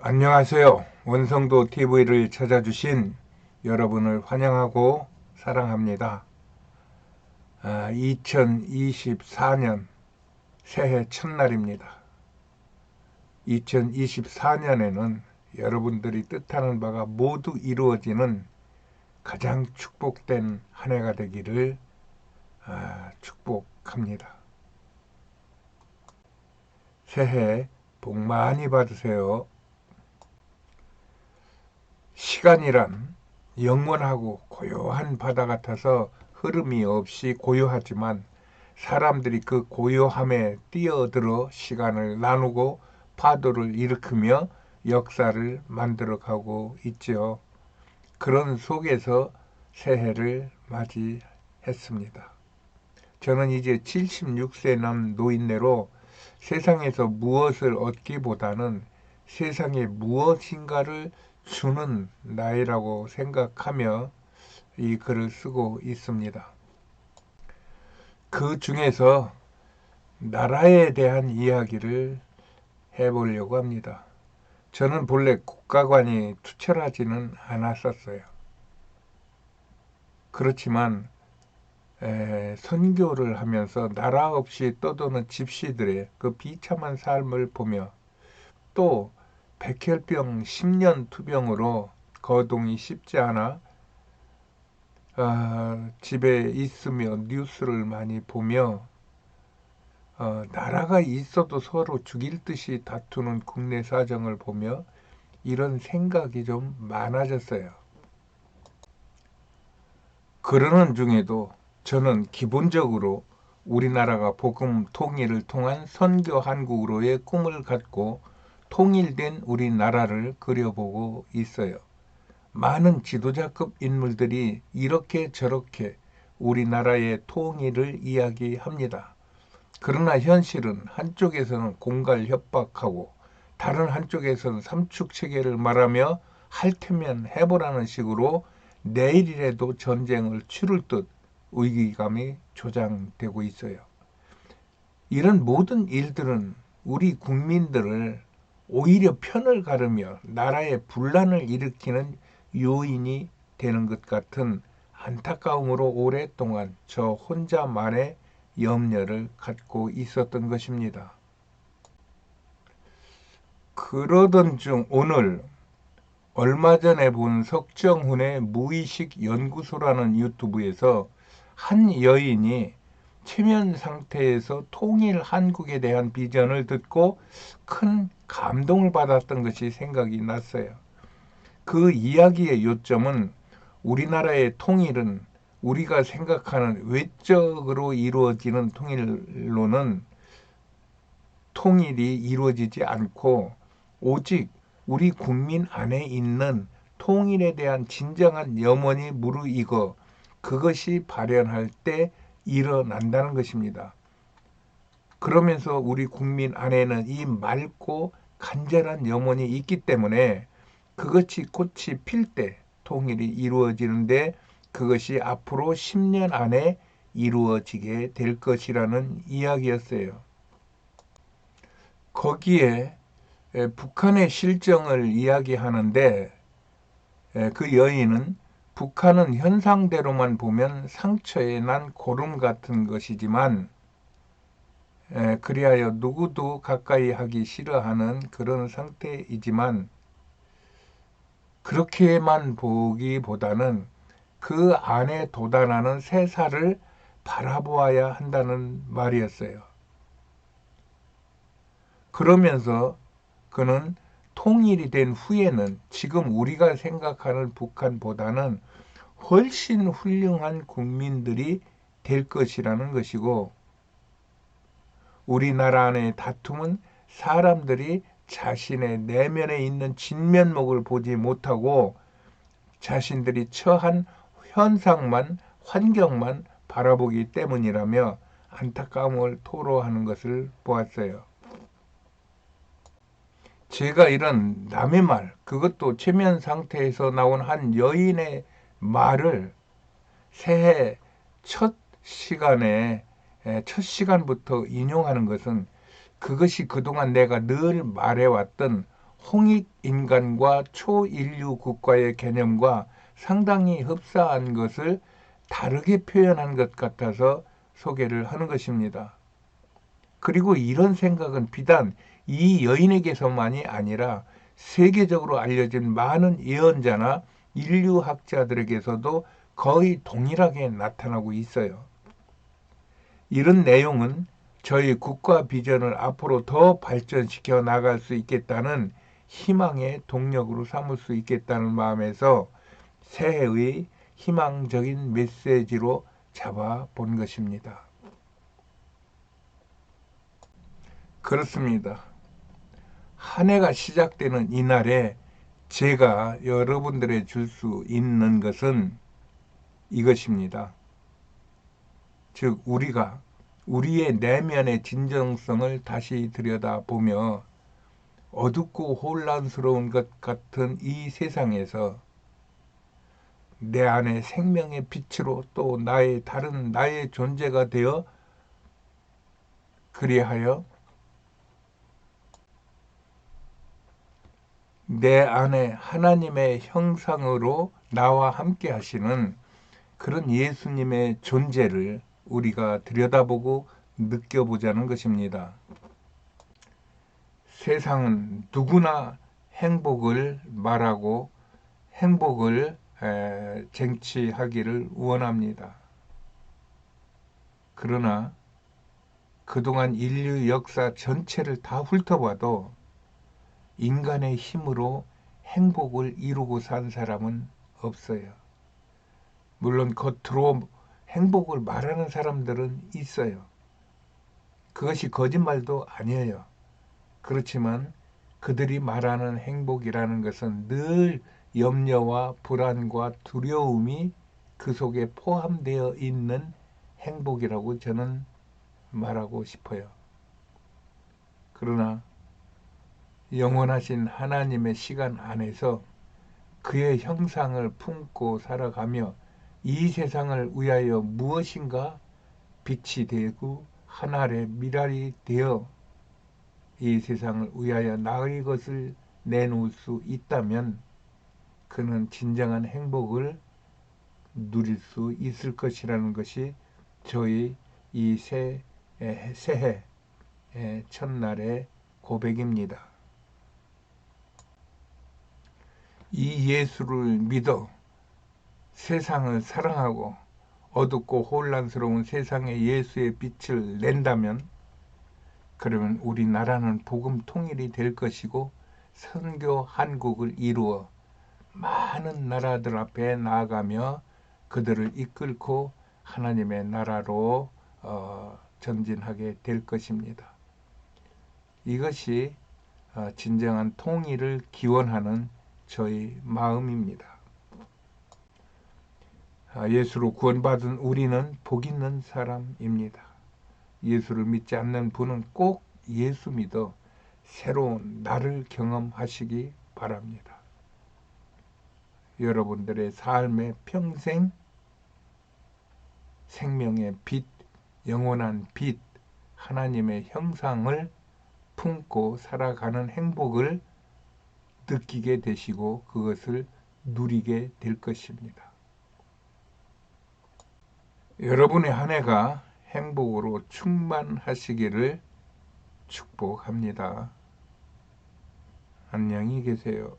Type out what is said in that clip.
안녕하세요. 원성도 TV를 찾아주신 여러분을 환영하고 사랑합니다. 2024년 새해 첫날입니다. 2024년에는 여러분들이 뜻하는 바가 모두 이루어지는 가장 축복된 한 해가 되기를 축복합니다. 새해 복 많이 받으세요. 시간이란 영원하고 고요한 바다 같아서 흐름이 없이 고요하지만 사람들이 그 고요함에 뛰어들어 시간을 나누고 파도를 일으키며 역사를 만들어가고 있죠. 그런 속에서 새해를 맞이했습니다. 저는 이제 76세 남 노인네로 세상에서 무엇을 얻기보다는 세상에 무엇인가를 주는 나이라고 생각하며 이 글을 쓰고 있습니다. 그 중에서 나라에 대한 이야기를 해보려고 합니다. 저는 본래 국가관이 투철하지는 않았었어요. 그렇지만 선교를 하면서 나라 없이 떠도는 집시들의 그 비참한 삶을 보며 또 백혈병 10년 투병으로 거동이 쉽지 않아 집에 있으며 뉴스를 많이 보며 나라가 있어도 서로 죽일 듯이 다투는 국내 사정을 보며 이런 생각이 좀 많아졌어요. 그러는 중에도 저는 기본적으로 우리나라가 복음 통일을 통한 선교 한국으로의 꿈을 갖고 통일된 우리나라를 그려보고 있어요. 많은 지도자급 인물들이 이렇게 저렇게 우리나라의 통일을 이야기합니다. 그러나 현실은 한쪽에서는 공갈 협박하고 다른 한쪽에서는 삼축체계를 말하며 할 테면 해보라는 식으로 내일이라도 전쟁을 치를 듯 위기감이 조장되고 있어요. 이런 모든 일들은 우리 국민들을 오히려 편을 가르며 나라의 분란을 일으키는 요인이 되는 것 같은 안타까움으로 오랫동안 저 혼자만의 염려를 갖고 있었던 것입니다. 그러던 중 오늘 얼마 전에 본 석정훈의 무의식 연구소라는 유튜브에서 한 여인이 체면 상태에서 통일 한국에 대한 비전을 듣고 큰 감동을 받았던 것이 생각이 났어요. 그 이야기의 요점은 우리나라의 통일은 우리가 생각하는 외적으로 이루어지는 통일로는 통일이 이루어지지 않고 오직 우리 국민 안에 있는 통일에 대한 진정한 염원이 무르익어 그것이 발현할 때 일어난다는 것입니다. 그러면서 우리 국민 안에는 이 맑고 간절한 염원이 있기 때문에 그것이 꽃이 필 때 통일이 이루어지는데 그것이 앞으로 10년 안에 이루어지게 될 것이라는 이야기였어요. 거기에 북한의 실정을 이야기하는데 그 여인은 북한은 현상대로만 보면 상처에 난 고름 같은 것이지만 그리하여 누구도 가까이 하기 싫어하는 그런 상태이지만 그렇게만 보기보다는 그 안에 돋아나는 새살을 바라보아야 한다는 말이었어요. 그러면서 그는 통일이 된 후에는 지금 우리가 생각하는 북한보다는 훨씬 훌륭한 국민들이 될 것이라는 것이고 우리나라 안의 다툼은 사람들이 자신의 내면에 있는 진면목을 보지 못하고 자신들이 처한 현상만, 환경만 바라보기 때문이라며 안타까움을 토로하는 것을 보았어요. 제가 이런 남의 말, 그것도 체면 상태에서 나온 한 여인의 말을 새해 첫 시간에, 첫 시간부터 인용하는 것은 그것이 그동안 내가 늘 말해왔던 홍익인간과 초인류 국가의 개념과 상당히 흡사한 것을 다르게 표현한 것 같아서 소개를 하는 것입니다. 그리고 이런 생각은 비단 이 여인에게서만이 아니라 세계적으로 알려진 많은 예언자나 인류학자들에게서도 거의 동일하게 나타나고 있어요. 이런 내용은 저희 국가 비전을 앞으로 더 발전시켜 나갈 수 있겠다는 희망의 동력으로 삼을 수 있겠다는 마음에서 새해의 희망적인 메시지로 잡아본 것입니다. 그렇습니다. 한 해가 시작되는 이날에 제가 여러분들에 줄 수 있는 것은 이것입니다. 즉 우리가 우리의 내면의 진정성을 다시 들여다보며 어둡고 혼란스러운 것 같은 이 세상에서 내 안에 생명의 빛으로 또 다른 나의 존재가 되어 그리하여 내 안에 하나님의 형상으로 나와 함께 하시는 그런 예수님의 존재를 우리가 들여다보고 느껴보자는 것입니다. 세상은 누구나 행복을 말하고 행복을 쟁취하기를 원합니다. 그러나 그동안 인류 역사 전체를 다 훑어봐도 인간의 힘으로 행복을 이루고 산 사람은 없어요. 물론 겉으로 행복을 말하는 사람들은 있어요. 그것이 거짓말도 아니에요. 그렇지만 그들이 말하는 행복이라는 것은 늘 염려와 불안과 두려움이 그 속에 포함되어 있는 행복이라고 저는 말하고 싶어요. 그러나 영원하신 하나님의 시간 안에서 그의 형상을 품고 살아가며 이 세상을 위하여 무엇인가 빛이 되고 하늘의 미랄이 되어 이 세상을 위하여 나의 것을 내놓을 수 있다면 그는 진정한 행복을 누릴 수 있을 것이라는 것이 저희 이 새해 첫날의 고백입니다. 이 예수를 믿어 세상을 사랑하고 어둡고 혼란스러운 세상에 예수의 빛을 낸다면 그러면 우리나라는 복음 통일이 될 것이고 선교 한국을 이루어 많은 나라들 앞에 나아가며 그들을 이끌고 하나님의 나라로 전진하게 될 것입니다. 이것이 진정한 통일을 기원하는 저희 마음입니다. 예수로 구원받은 우리는 복 있는 사람입니다. 예수를 믿지 않는 분은 꼭 예수 믿어 새로운 나를 경험하시기 바랍니다. 여러분들의 삶의 평생 생명의 빛, 영원한 빛, 하나님의 형상을 품고 살아가는 행복을 느끼게 되시고 그것을 누리게 될 것입니다. 여러분의 한 해가 행복으로 충만하시기를 축복합니다. 안녕히 계세요.